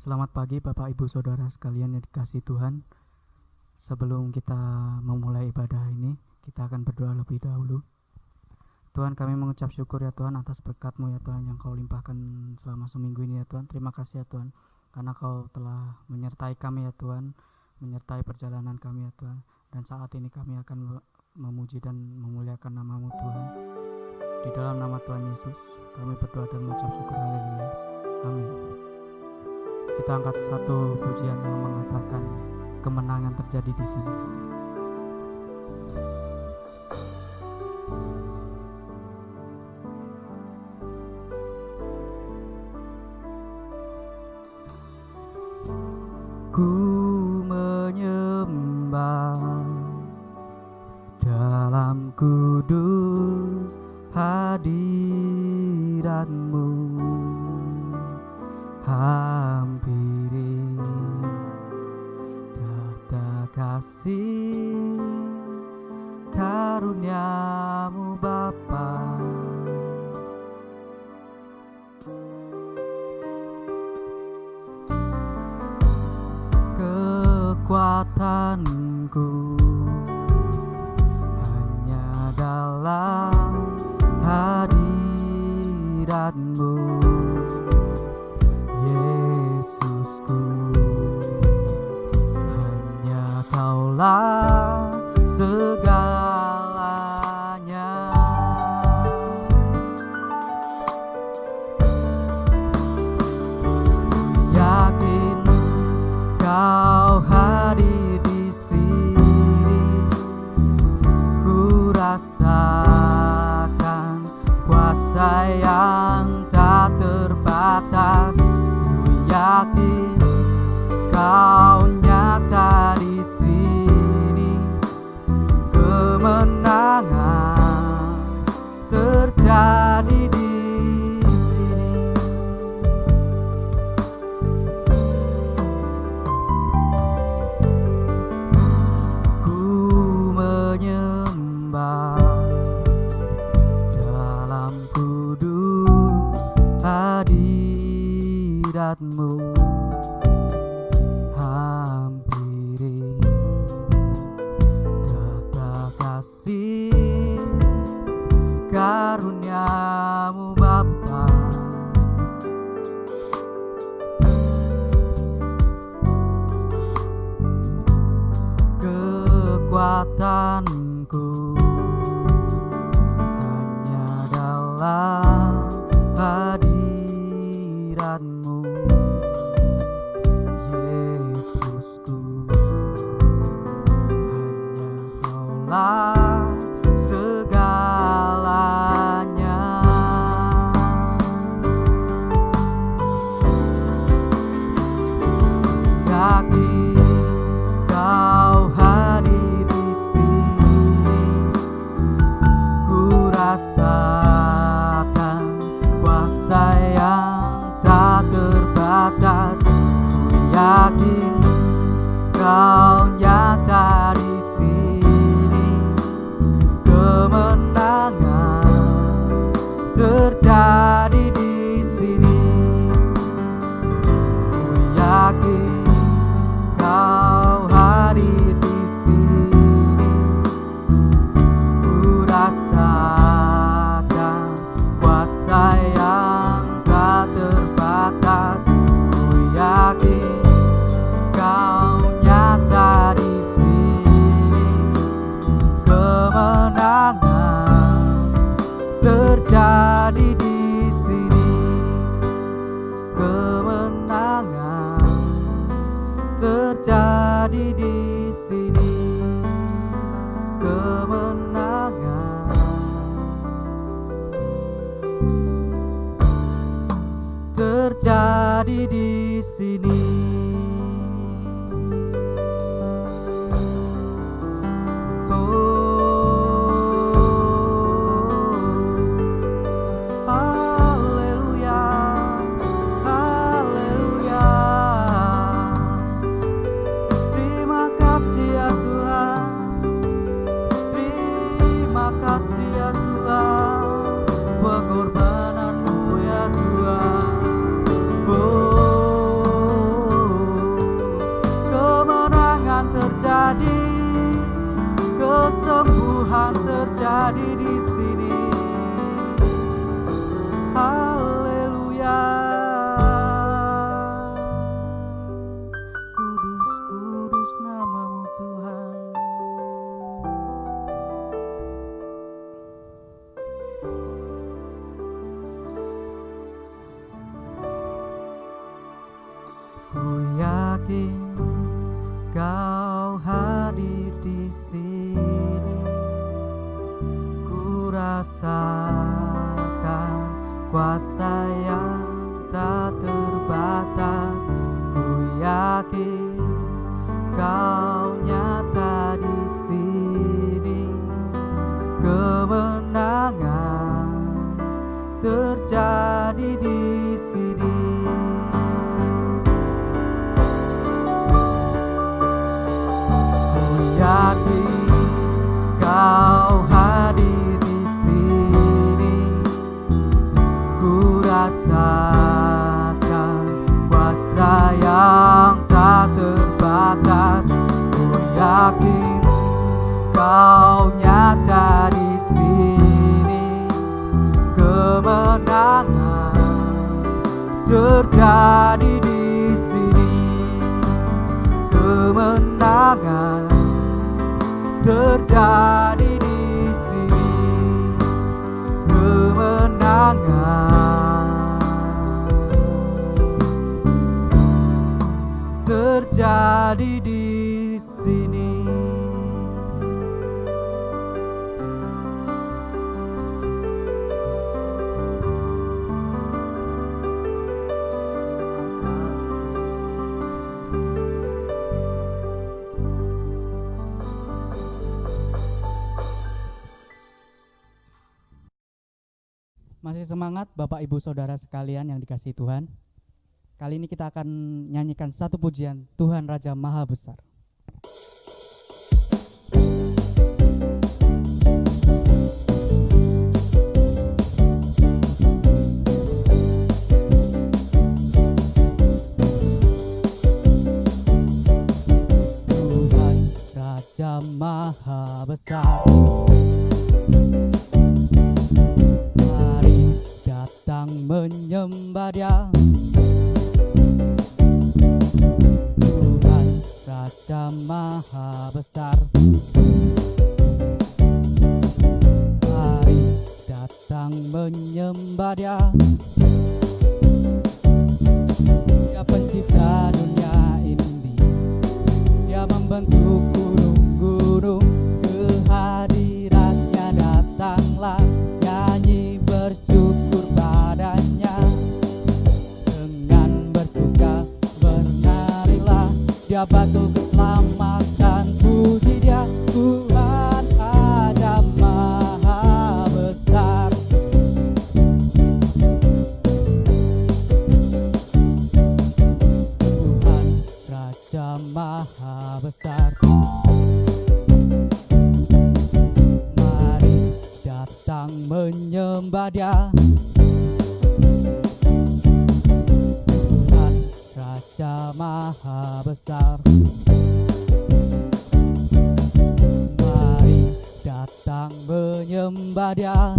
Selamat pagi Bapak Ibu Saudara sekalian yang dikasihi Tuhan. Sebelum kita memulai ibadah ini, kita akan berdoa lebih dahulu. Tuhan, kami mengucap syukur ya Tuhan atas berkat-Mu ya Tuhan yang Kau limpahkan selama seminggu ini ya Tuhan. Terima kasih ya Tuhan, karena Kau telah menyertai kami ya Tuhan, menyertai perjalanan kami ya Tuhan. Dan saat ini kami akan memuji dan memuliakan nama-Mu Tuhan. Di dalam nama Tuhan Yesus, kami berdoa dan mengucap syukur, haleluya. Amin. Kita angkat satu pujian yang mengatakan kemenangan terjadi di sini. Ku menyembah dalam kudus hadirat-Mu, hampiri tahta kasih karunia-Mu Bapa. Kekuatanku hanya dalam hadirat-Mu, Yesusku. Hanya Kaulah segalanya. Yakin Kau hadir di sini, ku rasakan kuasa yang tak terbatas. Ku yakin Kau nyata di sini, kemenangan terjadi di sini. Ku menyembah dalam kudus hadirat-Mu, hampiri tahta kasih karunia-Mu Bapa. Kekuatanku hanya dalam hadirat-Mu, Yesusku. Hanya Kaulah segalanya. Yakin Kau hadir di sini, ku rasakan kuasa yang tak terbatas. Ku yakin Kau nyata di sini, kemenangan terjadi di sini. Ku yakin Kau hadir di sini, ku rasakan kuasa yang tak terbatas. Ku yakin Kau nyata di sini, kemenangan terjadi di sini, kemenangan terjadi di sini, kemenangan terjadi di sini. Haleluya, haleluya. Terima kasih ya Tuhan, terima kasih ya Tuhan, pengorbanan-Mu ya Tuhan. Oh rasakan kuasa yang tak terbatas. Ku yakin Kau nyata di sini. Kemenangan terjadi di sini. Ku yakin Kau hadir di sini. Ku rasakan kuasa yang tak terbatas. Ku yakin Kau nyata di sini. Kemenangan terjadi di sini. Kemenangan terjadi di sini. Kemenangan terjadi di sini. Masih semangat Bapak Ibu Saudara sekalian yang dikasihi Tuhan. Kali ini kita akan nyanyikan satu pujian, Tuhan Raja Maha Besar. Tuhan Raja Maha Besar, datang menyembah Dia. Tuhan Raja Maha Besar, mari datang menyembah Dia. Dia pencipta dunia ini, Dia membentuk gunung-gunung. Kehadirannya datanglah, nyanyi bersyukur padanya. Dengan bersuka bernarilah, Dia batu keselamatan. Puji Dia, Tuhan Raja Maha Besar. Tuhan Raja Maha Besar, mari datang menyembah Dia. Tuhan Raja Maha Besar, mari datang menyembah Dia.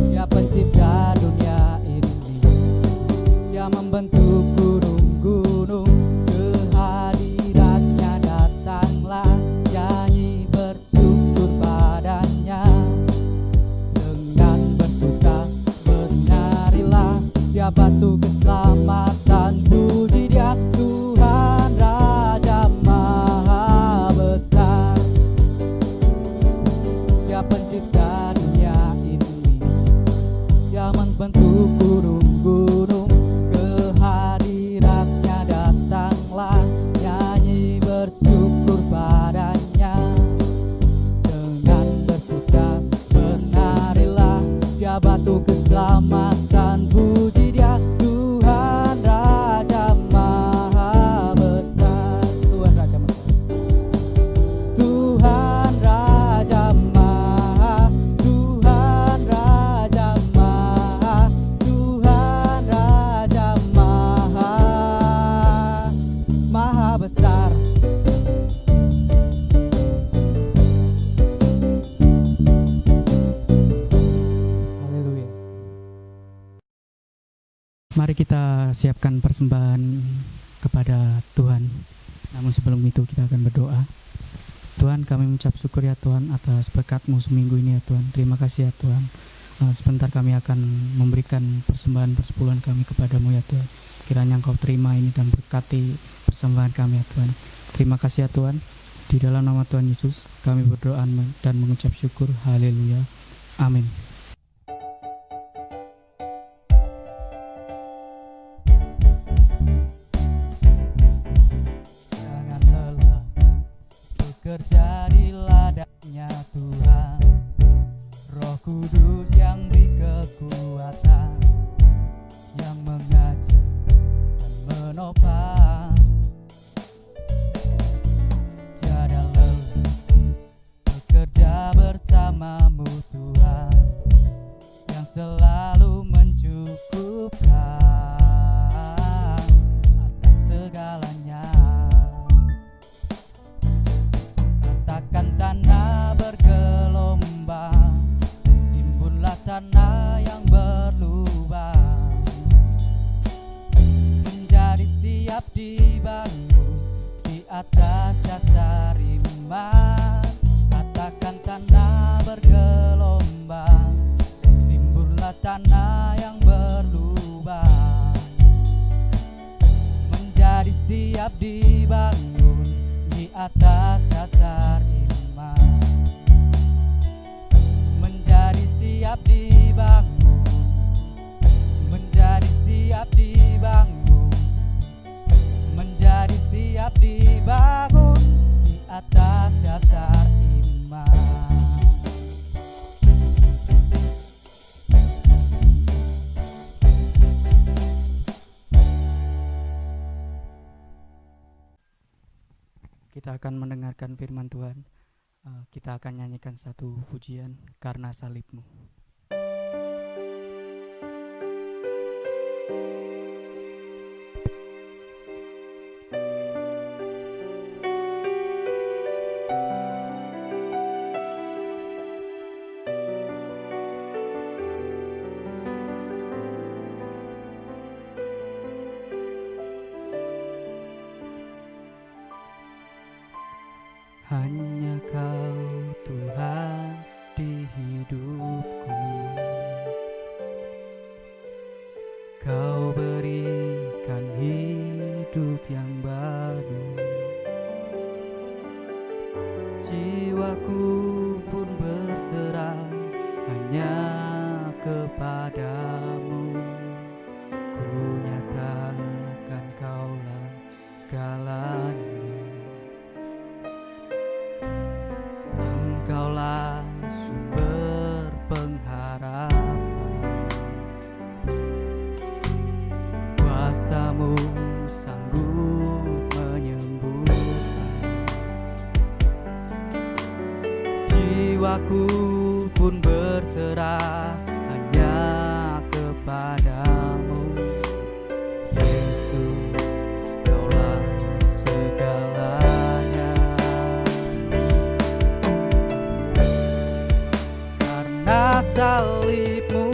Dia pencipta dunia ini, Dia membentuk gunung-gunung. Kehadirannya datanglah, nyanyi bersyukur padanya. Dengan bersuka bernarilah, Dia batu keselamatan. Puji Dia, Tuhan Raja Maha Besar. Dia pencipta dunia ini, Dia membentuk gunung-gunung. Kehadirannya datanglah, nyanyi bersyukur padanya. Dengan bersuka bernarilah, Dia batu keselamatan. Puji Dia, Tuhan Raja Maha Besar. Tuhan Raja Maha, Tuhan Raja Maha, Tuhan Raja Maha, Tuhan Raja Maha, Maha Besar. Haleluya. Mari kita siapkan persembahan kepada Tuhan. Namun sebelum itu kita akan berdoa. Tuhan, kami mengucap syukur ya Tuhan atas berkat-Mu seminggu ini ya Tuhan. Terima kasih ya Tuhan. Sebentar kami akan memberikan persembahan persepuluhan kami kepadamu ya Tuhan. Kiranya Engkau terima ini dan berkati persembahan kami ya Tuhan. Terima kasih ya Tuhan. Di Di dalam nama Tuhan Yesus kami berdoa dan mengucap syukur. Haleluya. Amin. Jangan lelah bekerja di ladangnya Tuhan, Roh Kudus yang beri kekuatan, yang mengajar dan menopang. Tiada lelah bekerja bersamamu Tuhan, yang selalu mencukupkan atas segalanya. Ratakan tanah bergelombang, timbunlah tanah yang berlubang, menjadi siap dibangun di atas dasar iman. Ratakan tanah bergelombang, timbunlah tanah yang berlubang, menjadi siap dibangun di atas dasar iman. Menjadi siap dibangun, menjadi siap dibangun, menjadi siap dibangun di atas dasar iman. Kita akan mendengarkan firman Tuhan. Kita akan nyanyikan satu pujian, Karena Salibmu. Hanya Kau Tuhan di hidupku, Kau berikan hidup yang baru. Jiwaku pun berserah hanya kepadamu. Ku nyatakan Kaulah segalanya. Engkaulah sumber pengharapan, kuasa-Mu sanggup menyembuhkan. Jiwaku pun berserah hanya kepadamu. Yesus, Kaulah segalanya. Karena salib-Mu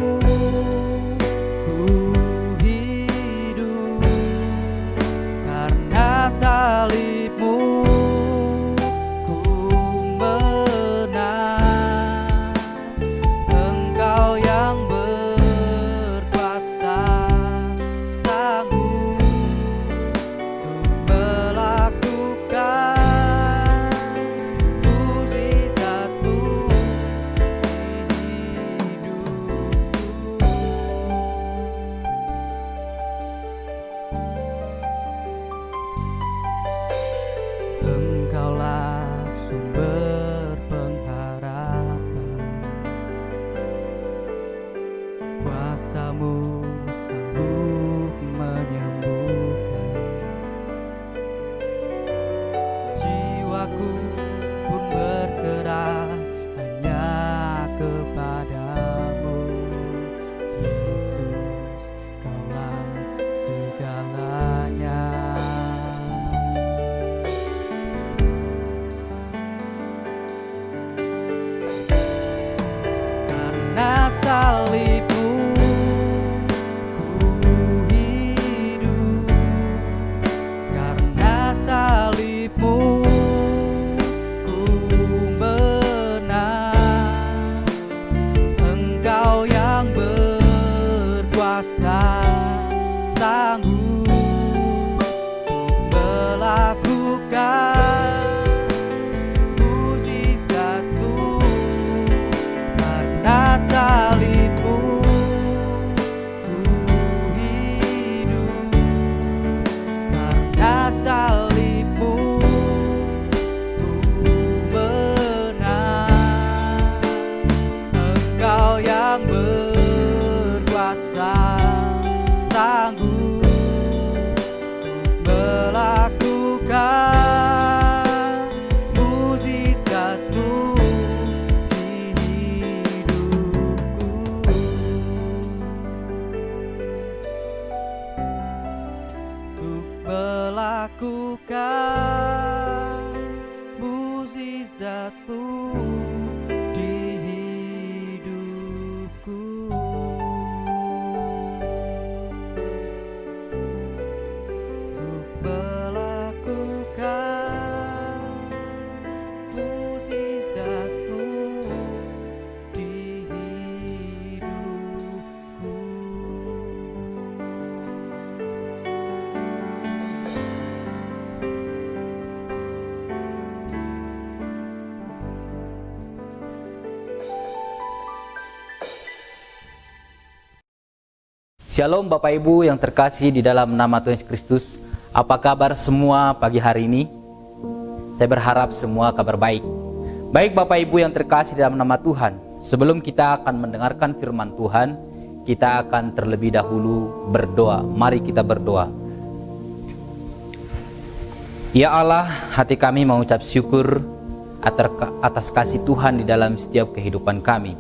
ku hidup, karena salib-Mu ku menang. Engkau yang berkuasa sanggup untuk melakukan mukjizat-Mu di hidupku. Engkaulah sumber pengharapan, kuasa-Mu sanggup menyembuhkan. Jiwaku pun berserah hanya kepadamu. Yesus, Kaulah segalanya. Karena salib-Mu salibmu ku hidup, karena salibmu ku menang. Engkau yang berkuasa, sanggup melakukan mukjizat-Mu di hidupku. Untuk melakukan mukjizat-Mu di hidupku. Untuk melakukan mukjizat-Mu di hidupku. Shalom Bapak Ibu yang terkasih di dalam nama Tuhan Yesus Kristus. Apa kabar semua pagi hari ini? Saya berharap semua kabar baik. Baik Bapak Ibu yang terkasih di dalam nama Tuhan, sebelum kita akan mendengarkan firman Tuhan, kita akan terlebih dahulu berdoa. Mari kita berdoa. Ya Allah, hati kami mengucap syukur atas kasih Tuhan di dalam setiap kehidupan kami.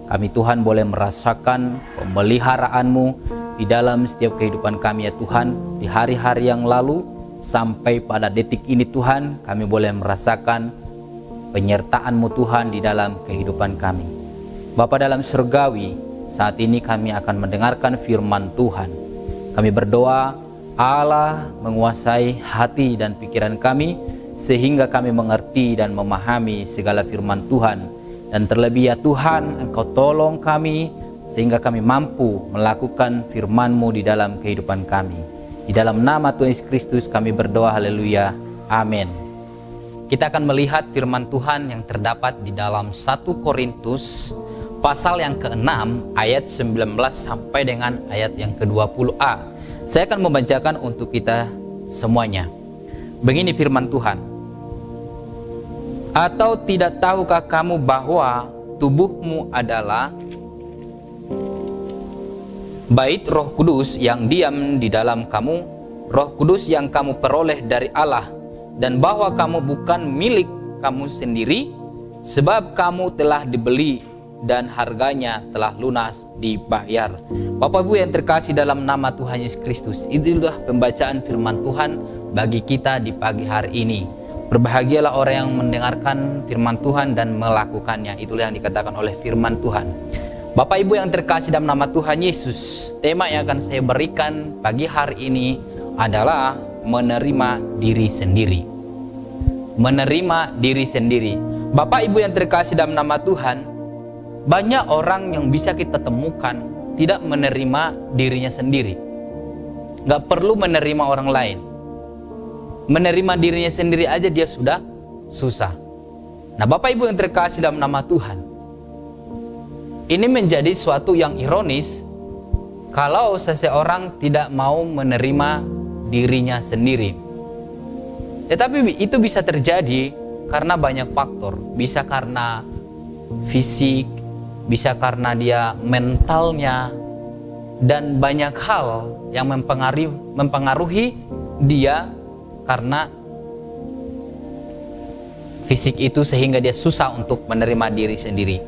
Kami Tuhan boleh merasakan pemeliharaan-Mu di dalam setiap kehidupan kami ya Tuhan. Di hari-hari yang lalu sampai pada detik ini Tuhan, kami boleh merasakan penyertaan-Mu Tuhan di dalam kehidupan kami. Bapa dalam surgawi, saat ini kami akan mendengarkan firman Tuhan. Kami berdoa Allah menguasai hati dan pikiran kami, sehingga kami mengerti dan memahami segala firman Tuhan. Dan terlebih ya Tuhan, Engkau tolong kami sehingga kami mampu melakukan firman-Mu di dalam kehidupan kami. Di dalam nama Tuhan Yesus Kristus kami berdoa, haleluya, amin. Kita akan melihat firman Tuhan yang terdapat di dalam 1 Korintus pasal yang ke-6 ayat 19 sampai dengan ayat yang ke-20a. Saya akan membacakan untuk kita semuanya. Begini firman Tuhan. Atau tidak tahukah kamu bahwa tubuhmu adalah bait Roh Kudus yang diam di dalam kamu, Roh Kudus yang kamu peroleh dari Allah, dan bahwa kamu bukan milik kamu sendiri, sebab kamu telah dibeli dan harganya telah lunas dibayar. Bapak Ibu yang terkasih dalam nama Tuhan Yesus Kristus, itulah pembacaan firman Tuhan bagi kita di pagi hari ini. Berbahagialah orang yang mendengarkan firman Tuhan dan melakukannya. Itulah yang dikatakan oleh firman Tuhan. Bapak Ibu yang terkasih dalam nama Tuhan Yesus, tema yang akan saya berikan pagi hari ini adalah menerima diri sendiri. Menerima diri sendiri. Bapak Ibu yang terkasih dalam nama Tuhan, banyak orang yang bisa kita temukan tidak menerima dirinya sendiri. Gak perlu menerima orang lain. Menerima dirinya sendiri aja dia sudah susah. Nah Bapak Ibu yang terkasih dalam nama Tuhan, ini menjadi suatu yang ironis kalau seseorang tidak mau menerima dirinya sendiri. Tetapi itu bisa terjadi karena banyak faktor. Bisa karena fisik, bisa karena dia mentalnya, dan banyak hal yang mempengaruhi dia karena fisik itu sehingga dia susah untuk menerima diri sendiri.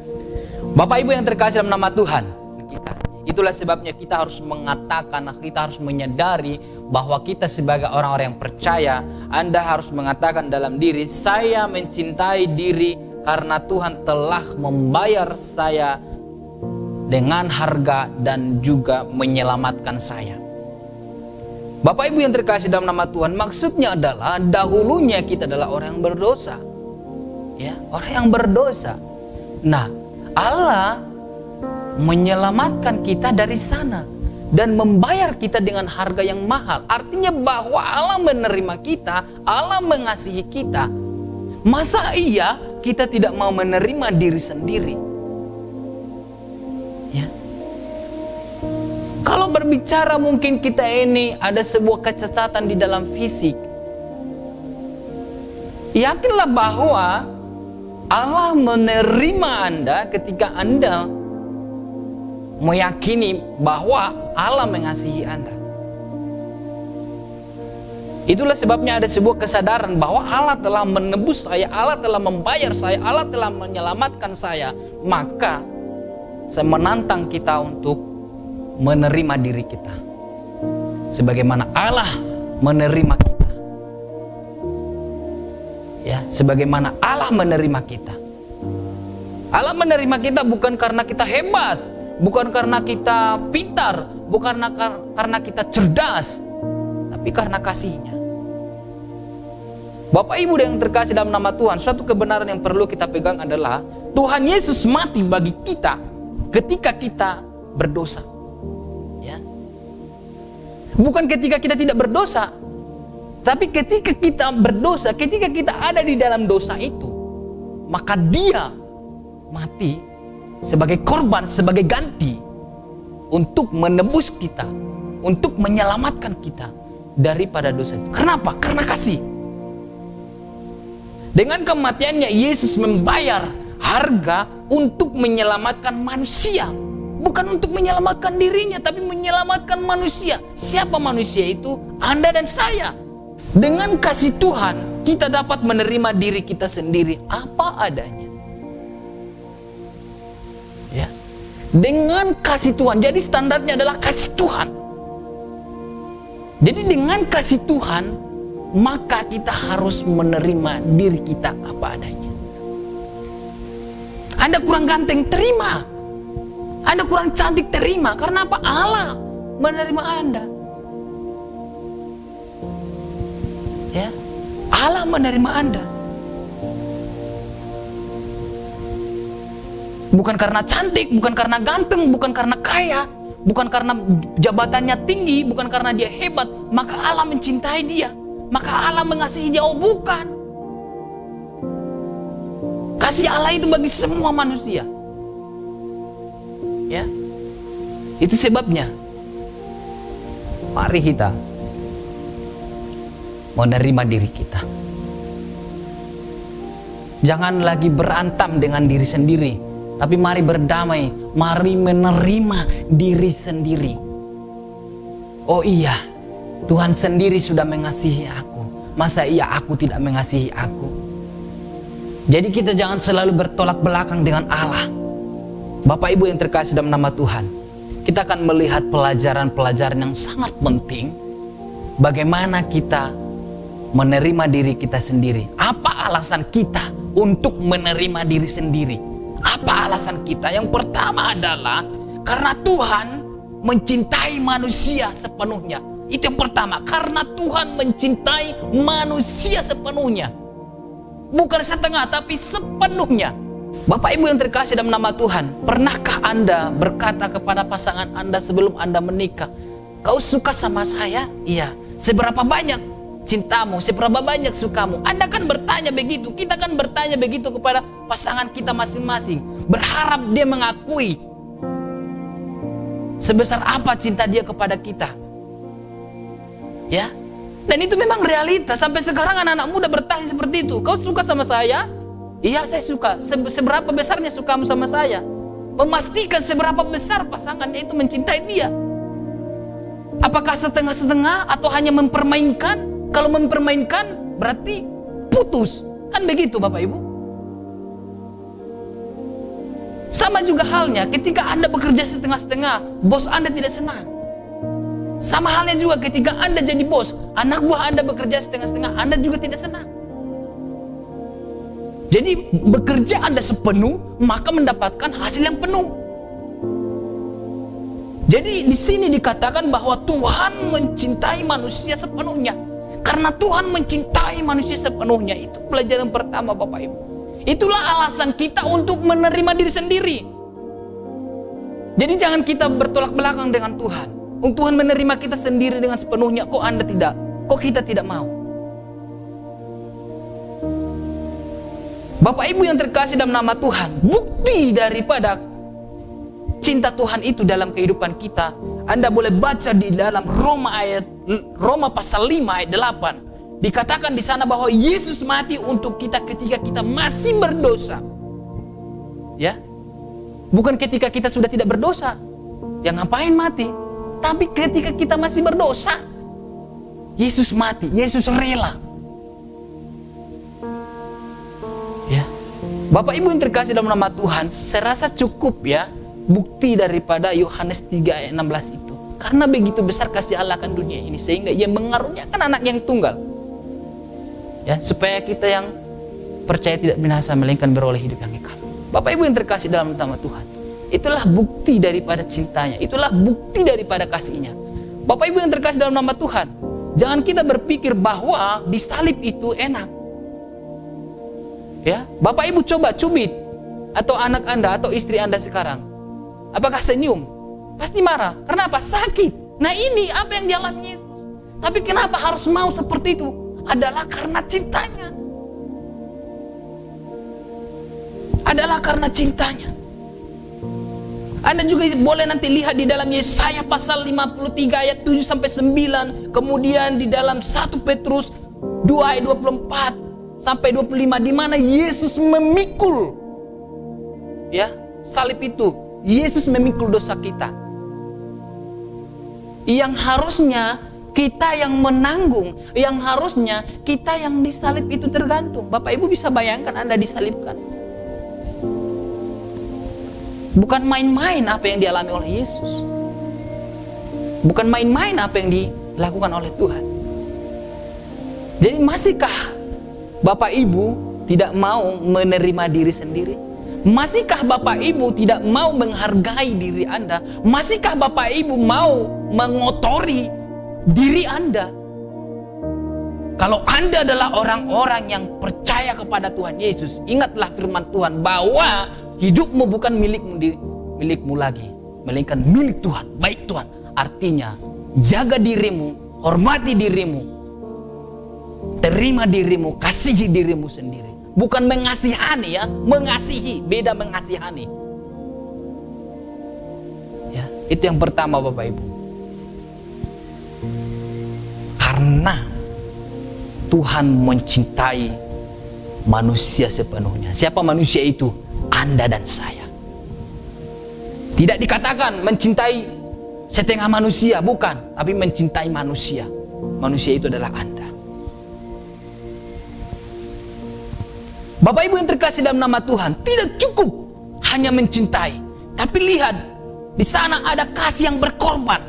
Bapak Ibu yang terkasih dalam nama Tuhan kita, itulah sebabnya kita harus mengatakan, kita harus menyadari bahwa kita sebagai orang-orang yang percaya, Anda harus mengatakan dalam diri, saya mencintai diri karena Tuhan telah membayar saya dengan harga dan juga menyelamatkan saya. Bapak Ibu yang terkasih dalam nama Tuhan, maksudnya adalah dahulunya kita adalah orang yang berdosa. Ya, orang yang berdosa. Nah, Allah menyelamatkan kita dari sana dan membayar kita dengan harga yang mahal. Artinya bahwa Allah menerima kita, Allah mengasihi kita. Masa iya kita tidak mau menerima diri sendiri? Ya. Kalau berbicara mungkin kita ini ada sebuah kecacatan di dalam fisik, yakinlah bahwa Allah menerima Anda ketika Anda meyakini bahwa Allah mengasihi Anda. Itulah sebabnya ada sebuah kesadaran bahwa Allah telah menebus saya, Allah telah membayar saya, Allah telah menyelamatkan saya. Maka saya menantang kita untuk menerima diri kita sebagaimana Allah menerima kita. Ya, sebagaimana Allah menerima kita. Allah menerima kita bukan karena kita hebat, bukan karena kita pintar, bukan karena kita cerdas, tapi karena kasih-Nya. Bapak Ibu yang terkasih dalam nama Tuhan, suatu kebenaran yang perlu kita pegang adalah Tuhan Yesus mati bagi kita ketika kita berdosa. Ya. Bukan ketika kita tidak berdosa, tapi ketika kita berdosa, ketika kita ada di dalam dosa itu, maka Dia mati sebagai korban, sebagai ganti untuk menebus kita, untuk menyelamatkan kita daripada dosa itu. Kenapa? Karena kasih. Dengan kematiannya Yesus membayar harga untuk menyelamatkan manusia. Bukan untuk menyelamatkan dirinya, tapi menyelamatkan manusia. Siapa manusia itu? Anda dan saya. Dengan kasih Tuhan, kita dapat menerima diri kita sendiri apa adanya. Ya. Dengan kasih Tuhan. Jadi standarnya adalah kasih Tuhan. Jadi dengan kasih Tuhan, maka kita harus menerima diri kita apa adanya. Anda kurang ganteng, terima. Anda kurang cantik, terima. Karena apa? Allah menerima Anda. Ya, Allah menerima Anda. Bukan karena cantik, bukan karena ganteng, bukan karena kaya, bukan karena jabatannya tinggi, bukan karena dia hebat, maka Allah mencintai dia. Maka Allah mengasihi dia, bukan. Kasih Allah itu bagi semua manusia. Ya. Itu sebabnya mari kita menerima diri kita. Jangan lagi berantem dengan diri sendiri, tapi mari berdamai, mari menerima diri sendiri. Oh iya, Tuhan sendiri sudah mengasihi aku. Masa iya aku tidak mengasihi aku? Jadi kita jangan selalu bertolak belakang dengan Allah. Bapak Ibu yang terkasih dalam nama Tuhan, kita akan melihat pelajaran-pelajaran yang sangat penting. Bagaimana kita menerima diri kita sendiri. Apa alasan kita untuk menerima diri sendiri? Apa alasan kita? Yang pertama adalah karena Tuhan mencintai manusia sepenuhnya. Itu yang pertama, karena Tuhan mencintai manusia sepenuhnya. Bukan setengah, tapi sepenuhnya. Bapak Ibu yang terkasih dalam nama Tuhan, pernahkah Anda berkata kepada pasangan Anda sebelum Anda menikah, kau suka sama saya? Iya. Seberapa banyak cintamu? Seberapa banyak sukamu? Anda kan bertanya begitu, kita kan bertanya begitu kepada pasangan kita masing-masing. Berharap dia mengakui sebesar apa cinta dia kepada kita. Ya, dan itu memang realitas. Sampai sekarang anak-anak muda bertanya seperti itu. Kau suka sama saya? Iya, saya suka. Seberapa besarnya sukamu sama saya? Memastikan seberapa besar pasangannya itu mencintai dia. Apakah setengah-setengah atau hanya mempermainkan? Kalau mempermainkan berarti putus. Kan begitu Bapak Ibu? Sama juga halnya ketika Anda bekerja setengah-setengah, bos Anda tidak senang. Sama halnya juga ketika Anda jadi bos, anak buah Anda bekerja setengah-setengah, Anda juga tidak senang. Jadi bekerja Anda sepenuh, maka mendapatkan hasil yang penuh. Jadi di sini dikatakan bahwa Tuhan mencintai manusia sepenuhnya. Karena Tuhan mencintai manusia sepenuhnya, itu pelajaran pertama Bapak Ibu. Itulah alasan kita untuk menerima diri sendiri. Jadi jangan kita bertolak belakang dengan Tuhan. Tuhan menerima kita sendiri dengan sepenuhnya. Kok Anda tidak? Kok kita tidak mau? Bapak Ibu yang terkasih dalam nama Tuhan, bukti daripada cinta Tuhan itu dalam kehidupan kita, Anda boleh baca di dalam Roma pasal 5 ayat 8. Dikatakan di sana bahwa Yesus mati untuk kita ketika kita masih berdosa. Ya. Bukan ketika kita sudah tidak berdosa. Ya ngapain mati? Tapi ketika kita masih berdosa, Yesus mati, Yesus rela. Ya. Bapak Ibu yang terkasih dalam nama Tuhan, saya rasa cukup ya bukti daripada Yohanes 3 ayat 16 itu. Karena begitu besar kasih Allah akan dunia ini sehingga Ia mengaruniakan anak yang tunggal. Ya, supaya kita yang percaya tidak binasa melainkan beroleh hidup yang kekal. Bapak Ibu yang terkasih dalam nama Tuhan, itulah bukti daripada cintanya, itulah bukti daripada kasihnya. Bapak Ibu yang terkasih dalam nama Tuhan, jangan kita berpikir bahwa disalib itu enak. Ya, Bapak Ibu coba cubit atau anak Anda atau istri Anda sekarang. Apakah senyum? Pasti marah. Kenapa? Sakit. Nah ini apa yang dialami Yesus. Tapi kenapa harus mau seperti itu? Adalah karena cintanya. Adalah karena cintanya. Anda juga boleh nanti lihat di dalam Yesaya pasal 53 ayat 7 sampai 9, kemudian di dalam 1 Petrus 2 ayat 24 sampai 25 di mana Yesus memikul ya salib itu. Yesus memikul dosa kita. Yang harusnya kita yang menanggung, yang harusnya kita yang disalib itu tergantung. Bapak Ibu bisa bayangkan Anda disalibkan. Bukan main-main apa yang dialami oleh Yesus. Bukan main-main apa yang dilakukan oleh Tuhan. Jadi masihkah Bapak Ibu tidak mau menerima diri sendiri? Masihkah Bapak Ibu tidak mau menghargai diri Anda? Masihkah Bapak Ibu mau mengotori diri Anda? Kalau Anda adalah orang-orang yang percaya kepada Tuhan Yesus, ingatlah firman Tuhan bahwa hidupmu bukan milikmu lagi, melainkan milik Tuhan, baik Tuhan. Artinya, jaga dirimu, hormati dirimu, terima dirimu, kasihi dirimu sendiri. Bukan mengasihani ya, mengasihi, beda mengasihani. Ya, itu yang pertama Bapak Ibu. Karena Tuhan mencintai manusia sepenuhnya. Siapa manusia itu? Anda dan saya. Tidak dikatakan mencintai setengah manusia, bukan, tapi mencintai manusia. Manusia itu adalah Anda. Bapak Ibu yang terkasih dalam nama Tuhan, tidak cukup hanya mencintai, tapi lihat di sana ada kasih yang berkorban.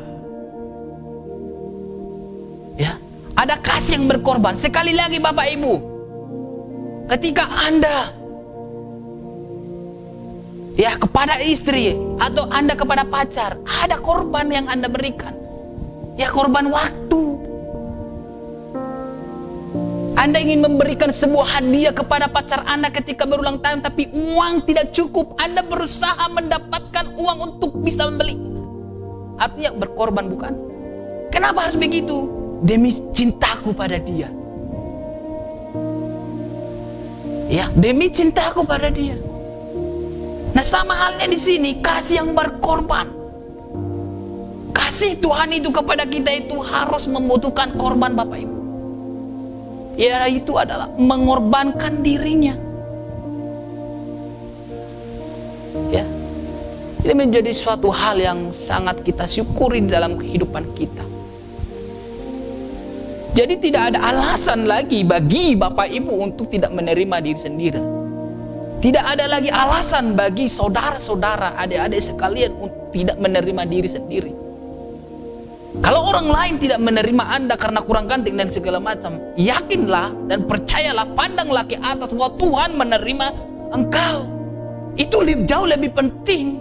Ya, ada kasih yang berkorban. Sekali lagi Bapak Ibu, ketika Anda ya kepada istri atau Anda kepada pacar, ada korban yang Anda berikan. Ya, korban waktu. Anda ingin memberikan sebuah hadiah kepada pacar Anda ketika berulang tahun, tapi uang tidak cukup. Anda berusaha mendapatkan uang untuk bisa membeli. Artinya berkorban, bukan? Kenapa harus begitu? Demi cintaku pada dia. Ya, demi cintaku pada dia. Nah, sama halnya di sini, kasih yang berkorban. Kasih Tuhan itu kepada kita itu harus membutuhkan korban Bapak Ibu. Ya, itu adalah mengorbankan dirinya. Ya, ini menjadi suatu hal yang sangat kita syukuri dalam kehidupan kita. Jadi tidak ada alasan lagi bagi Bapak Ibu untuk tidak menerima diri sendiri. Tidak ada lagi alasan bagi saudara-saudara, adik-adik sekalian untuk tidak menerima diri sendiri. Kalau orang lain tidak menerima Anda karena kurang ganteng dan segala macam, yakinlah dan percayalah, pandanglah ke atas bahwa Tuhan menerima engkau. Itu jauh lebih penting.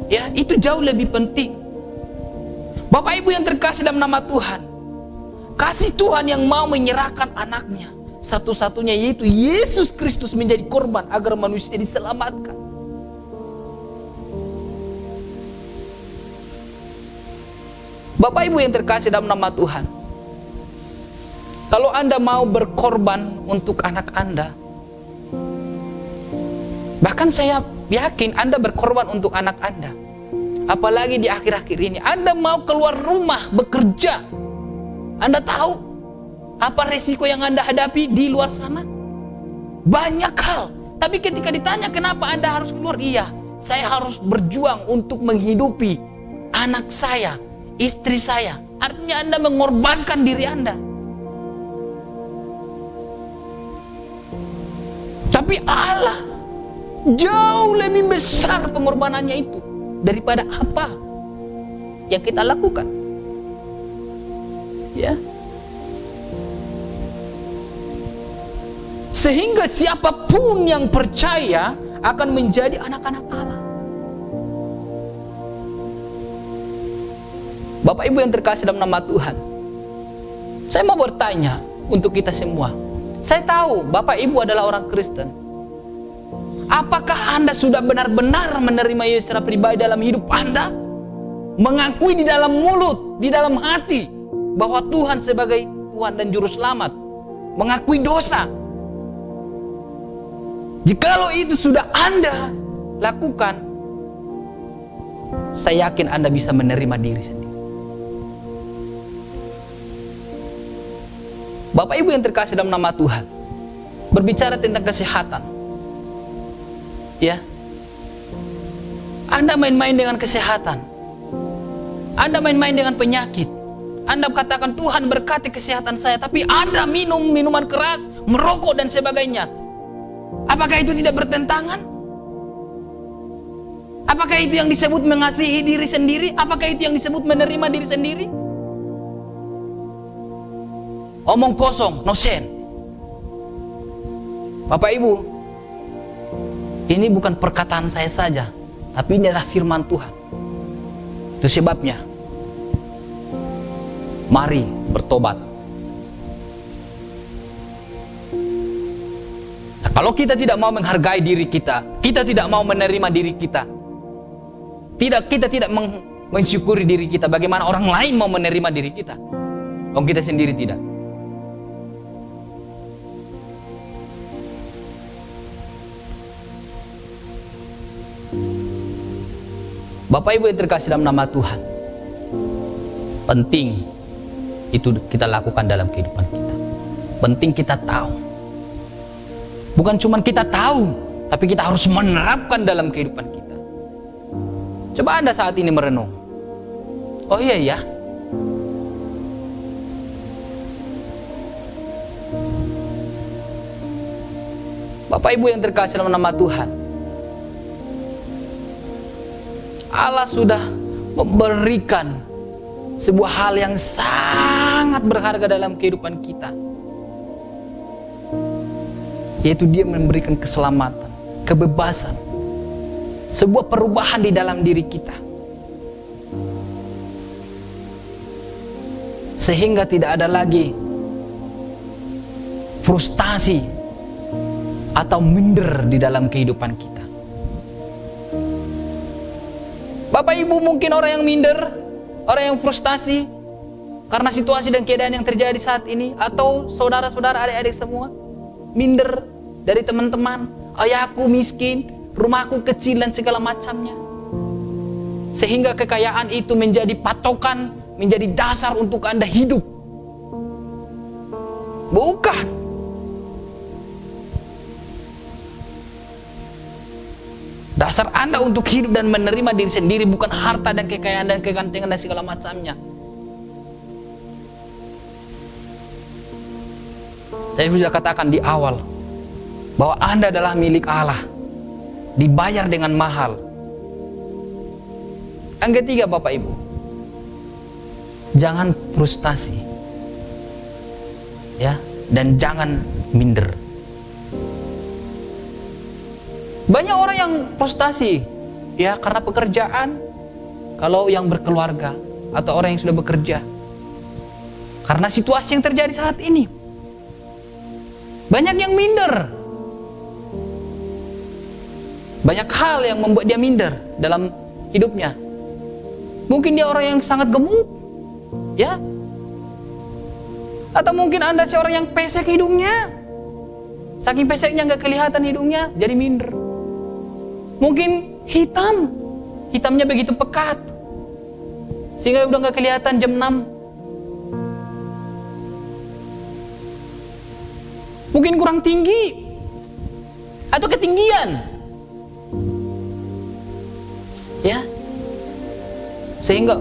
Ya, itu jauh lebih penting. Bapak Ibu yang terkasih dalam nama Tuhan, kasih Tuhan yang mau menyerahkan anaknya satu-satunya, yaitu Yesus Kristus, menjadi korban agar manusia diselamatkan. Bapak Ibu yang terkasih dalam nama Tuhan, kalau Anda mau berkorban untuk anak Anda, bahkan saya yakin Anda berkorban untuk anak Anda. Apalagi di akhir-akhir ini Anda mau keluar rumah bekerja. Anda tahu apa resiko yang Anda hadapi di luar sana? Banyak hal. Tapi ketika ditanya kenapa Anda harus keluar? Iya, saya harus berjuang untuk menghidupi anak saya, istri saya. Artinya Anda mengorbankan diri Anda. Tapi Allah jauh lebih besar pengorbanannya itu daripada apa yang kita lakukan. Ya. Sehingga siapapun yang percaya akan menjadi anak-anak Allah. Bapak Ibu yang terkasih dalam nama Tuhan, saya mau bertanya untuk kita semua. Saya tahu Bapak Ibu adalah orang Kristen. Apakah Anda sudah benar-benar menerima Yesus secara pribadi dalam hidup Anda? Mengakui di dalam mulut, di dalam hati bahwa Tuhan sebagai Tuhan dan Juru Selamat. Mengakui dosa. Jikalau itu sudah Anda lakukan, saya yakin Anda bisa menerima diri sendiri. Bapak Ibu yang terkasih dalam nama Tuhan, berbicara tentang kesehatan. Ya, Anda main-main dengan kesehatan. Anda main-main dengan penyakit. Anda katakan Tuhan berkati kesehatan saya, tapi Anda minum minuman keras, merokok dan sebagainya. Apakah itu tidak bertentangan? Apakah itu yang disebut mengasihi diri sendiri? Apakah itu yang disebut menerima diri sendiri? Omong kosong, no sense. Bapak Ibu, ini bukan perkataan saya saja, tapi ini adalah firman Tuhan. Itu sebabnya, mari bertobat. Nah, kalau kita tidak mau menghargai diri kita, kita tidak mau menerima diri kita, kita tidak mensyukuri diri kita, bagaimana orang lain mau menerima diri kita? Kalau kita sendiri tidak. Bapak Ibu yang terkasih dalam nama Tuhan, penting itu kita lakukan dalam kehidupan kita. Penting kita tahu. Bukan cuma kita tahu, tapi kita harus menerapkan dalam kehidupan kita. Coba Anda saat ini merenung. Oh iya ya. Bapak Ibu yang terkasih dalam nama Tuhan, Allah sudah memberikan sebuah hal yang sangat berharga dalam kehidupan kita, yaitu Dia memberikan keselamatan, kebebasan, sebuah perubahan di dalam diri kita, sehingga tidak ada lagi frustasi atau minder di dalam kehidupan kita. Bapak Ibu mungkin orang yang minder, orang yang frustasi karena situasi dan keadaan yang terjadi saat ini, atau saudara-saudara, adik-adik semua minder dari teman-teman, ayahku miskin, rumahku kecil dan segala macamnya, sehingga kekayaan itu menjadi patokan, menjadi dasar untuk Anda hidup. Bukan. Dasar Anda untuk hidup dan menerima diri sendiri bukan harta dan kekayaan dan kegantengan dan segala macamnya. Saya sudah katakan di awal bahwa Anda adalah milik Allah, dibayar dengan mahal. Yang ketiga, Bapak Ibu, jangan frustasi, ya, dan jangan minder. Banyak orang yang frustasi, ya, karena pekerjaan. Kalau yang berkeluarga atau orang yang sudah bekerja, karena situasi yang terjadi saat ini, banyak yang minder. Banyak hal yang membuat dia minder dalam hidupnya. Mungkin dia orang yang sangat gemuk, ya, atau mungkin Anda seorang yang pesek hidungnya. Saking peseknya nggak kelihatan hidungnya, jadi minder. Mungkin hitamnya begitu pekat, sehingga udah gak kelihatan jam 6. Mungkin kurang tinggi, atau ketinggian. Ya, sehingga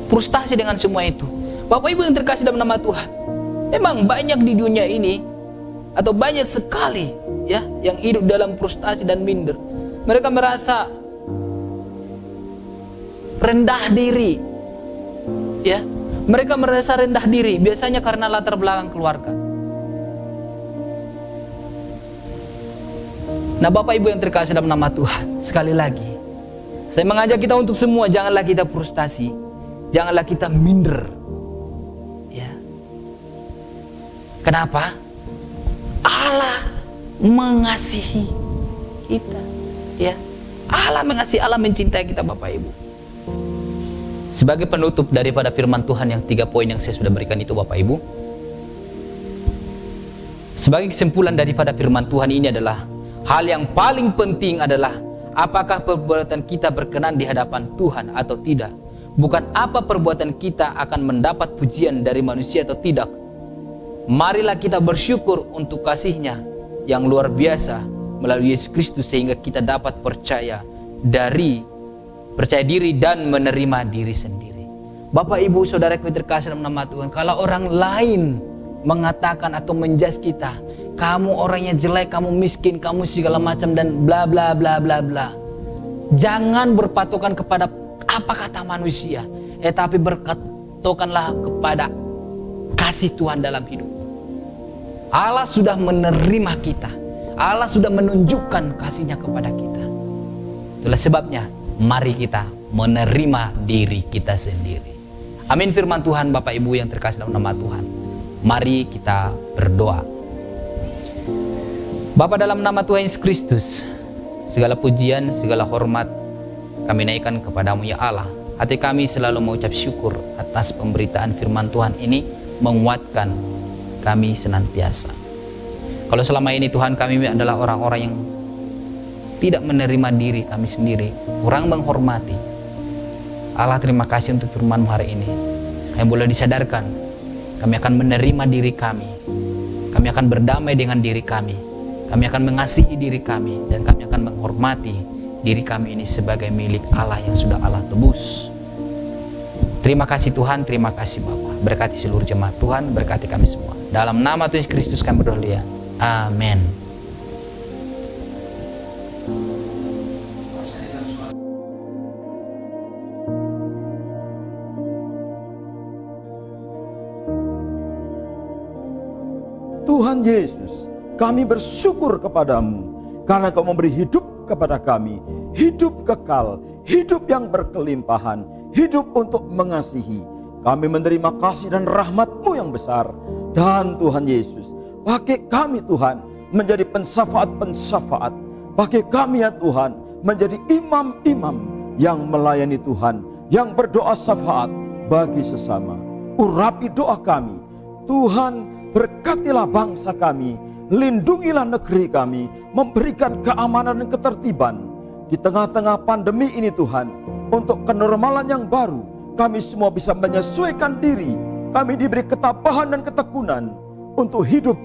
frustasi dengan semua itu. Bapak Ibu yang terkasih dalam nama Tuhan, memang banyak di dunia ini, atau banyak sekali ya, yang hidup dalam frustasi dan minder. Mereka merasa rendah diri, ya. Mereka merasa rendah diri, biasanya karena latar belakang keluarga. Nah, Bapak Ibu yang terkasih dalam nama Tuhan, sekali lagi saya mengajak kita untuk semua, janganlah kita frustasi, janganlah kita minder. Ya. Kenapa? Allah mengasihi kita. Ya. Allah mengasihi, Allah mencintai kita, Bapak Ibu. Sebagai penutup daripada firman Tuhan yang 3 poin yang saya sudah berikan itu, Bapak Ibu, sebagai kesimpulan daripada firman Tuhan ini adalah, hal yang paling penting adalah apakah perbuatan kita berkenan di hadapan Tuhan atau tidak. Bukan apa perbuatan kita akan mendapat pujian dari manusia atau tidak. Marilah kita bersyukur untuk kasih-Nya yang luar biasa melalui Yesus Kristus, sehingga kita dapat percaya diri dan menerima diri sendiri. Bapak Ibu saudaraku terkasih dalam nama Tuhan, kalau orang lain mengatakan atau menjudge kita, kamu orangnya jelek, kamu miskin, kamu segala macam dan bla bla bla bla bla, jangan berpatokan kepada apa kata manusia, tapi berpatokanlah kepada kasih Tuhan dalam hidup. Allah sudah menerima kita, Allah sudah menunjukkan kasih-Nya kepada kita. Itulah sebabnya mari kita menerima diri kita sendiri. Amin firman Tuhan. Bapak Ibu yang terkasih dalam nama Tuhan, mari kita berdoa. Bapa, dalam nama Tuhan Yesus Kristus, segala pujian, segala hormat kami naikkan kepadamu ya Allah. Hati kami selalu mengucap syukur atas pemberitaan firman Tuhan ini, menguatkan kami senantiasa. Kalau selama ini Tuhan kami adalah orang-orang yang tidak menerima diri kami sendiri, kurang menghormati Allah, terima kasih untuk firman-Mu hari ini. Kami boleh disadarkan, kami akan menerima diri kami akan berdamai dengan diri kami akan mengasihi diri kami, dan kami akan menghormati diri kami ini sebagai milik Allah yang sudah Allah tebus. Terima kasih Tuhan, terima kasih Bapa. Berkati seluruh jemaat Tuhan, berkati kami semua. Dalam nama Tuhan Yesus Kristus kami berdoa. Amin. Tuhan Yesus, kami bersyukur kepadamu karena Kau memberi hidup kepada kami, hidup kekal, hidup yang berkelimpahan, hidup untuk mengasihi. Kami menerima kasih dan rahmat-Mu yang besar. Dan Tuhan Yesus, pakai kami Tuhan menjadi pensafaat-pensafaat. Pakai kami ya Tuhan menjadi imam-imam yang melayani Tuhan, yang berdoa syafaat bagi sesama. Urapi doa kami Tuhan, berkatilah bangsa kami, lindungilah negeri kami, memberikan keamanan dan ketertiban di tengah-tengah pandemi ini Tuhan. Untuk kenormalan yang baru, kami semua bisa menyesuaikan diri. Kami diberi ketabahan dan ketekunan untuk hidup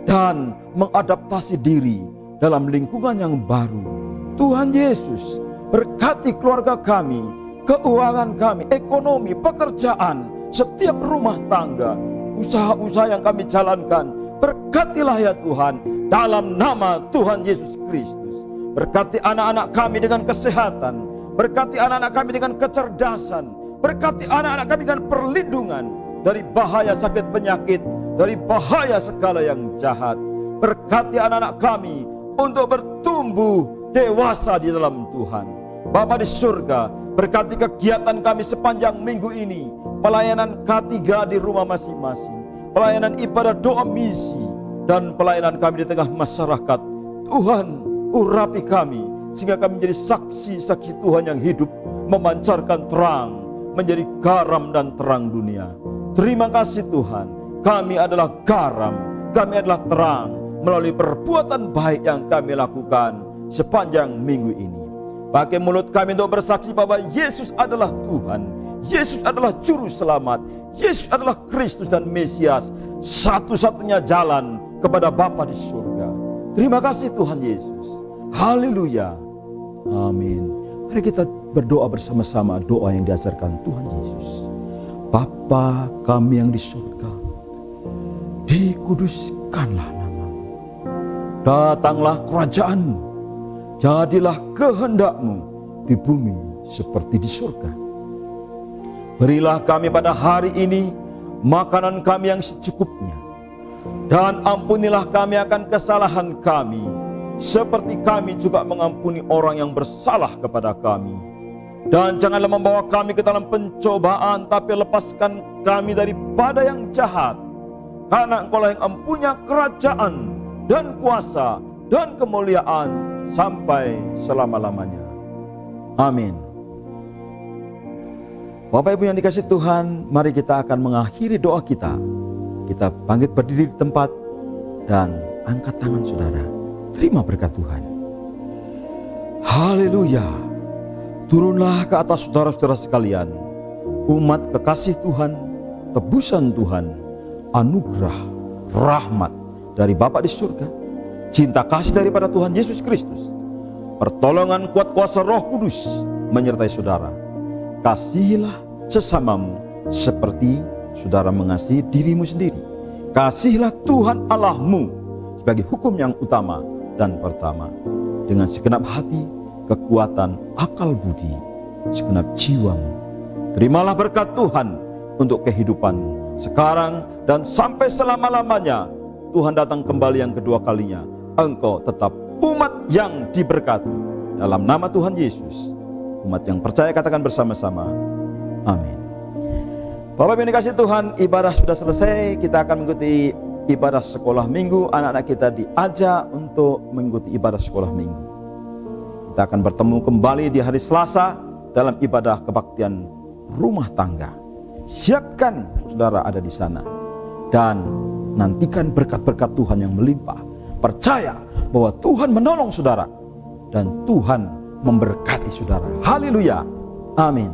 dan mengadaptasi diri dalam lingkungan yang baru. Tuhan Yesus, berkati keluarga kami, keuangan kami, ekonomi, pekerjaan, setiap rumah tangga, usaha-usaha yang kami jalankan. Berkatilah ya Tuhan, dalam nama Tuhan Yesus Kristus. Berkati anak-anak kami dengan kesehatan, berkati anak-anak kami dengan kecerdasan, berkati anak-anak kami dengan perlindungan dari bahaya sakit penyakit, dari bahaya segala yang jahat. Berkati anak-anak kami untuk bertumbuh dewasa di dalam Tuhan. Bapa di surga, berkati kegiatan kami sepanjang minggu ini, pelayanan K3 di rumah masing-masing, pelayanan ibadah doa misi, dan pelayanan kami di tengah masyarakat. Tuhan, urapi kami sehingga kami menjadi saksi-saksi Tuhan yang hidup, memancarkan terang, menjadi garam dan terang dunia. Terima kasih Tuhan, kami adalah garam, kami adalah terang melalui perbuatan baik yang kami lakukan sepanjang minggu ini. Pakai mulut kami untuk bersaksi bahwa Yesus adalah Tuhan, Yesus adalah Juru Selamat, Yesus adalah Kristus dan Mesias, satu-satunya jalan kepada Bapa di surga. Terima kasih Tuhan Yesus. Haleluya. Amin. Mari kita berdoa bersama-sama doa yang diajarkan Tuhan Yesus. Bapa kami yang di surga, dikuduskanlah namamu. Datanglah kerajaanmu, jadilah kehendakmu di bumi seperti di surga. Berilah kami pada hari ini makanan kami yang secukupnya, dan ampunilah kami akan kesalahan kami, seperti kami juga mengampuni orang yang bersalah kepada kami. Dan janganlah membawa kami ke dalam pencobaan, tapi lepaskan kami daripada yang jahat. Karena Engkaulah yang empunya kerajaan dan kuasa dan kemuliaan sampai selama-lamanya. Amin. Bapak Ibu yang dikasihi Tuhan, mari kita akan mengakhiri doa kita. Kita bangkit berdiri di tempat dan angkat tangan saudara. Terima berkat Tuhan. Haleluya. Turunlah ke atas saudara-saudara sekalian, umat kekasih Tuhan, tebusan Tuhan, anugerah, rahmat dari Bapa di surga, cinta kasih daripada Tuhan Yesus Kristus, pertolongan kuat kuasa Roh Kudus menyertai saudara. Kasihilah sesamamu seperti saudara mengasihi dirimu sendiri. Kasihilah Tuhan Allahmu sebagai hukum yang utama dan pertama, dengan segenap hati, kekuatan, akal budi, segenap jiwamu. Terimalah berkat Tuhan untuk kehidupanmu sekarang dan sampai selama-lamanya. Tuhan datang kembali yang kedua kalinya. Engkau tetap umat yang diberkati. Dalam nama Tuhan Yesus, umat yang percaya katakan bersama-sama, amin. Bapak Ibu yang dikasihi Tuhan, ibadah sudah selesai. Kita akan mengikuti ibadah sekolah minggu. Anak-anak kita diajak untuk mengikuti ibadah sekolah minggu. Kita akan bertemu kembali di hari Selasa dalam ibadah kebaktian rumah tangga. Siapkan saudara ada di sana dan nantikan berkat-berkat Tuhan yang melimpah. Percaya bahwa Tuhan menolong saudara dan Tuhan memberkati saudara. Haleluya. Amin.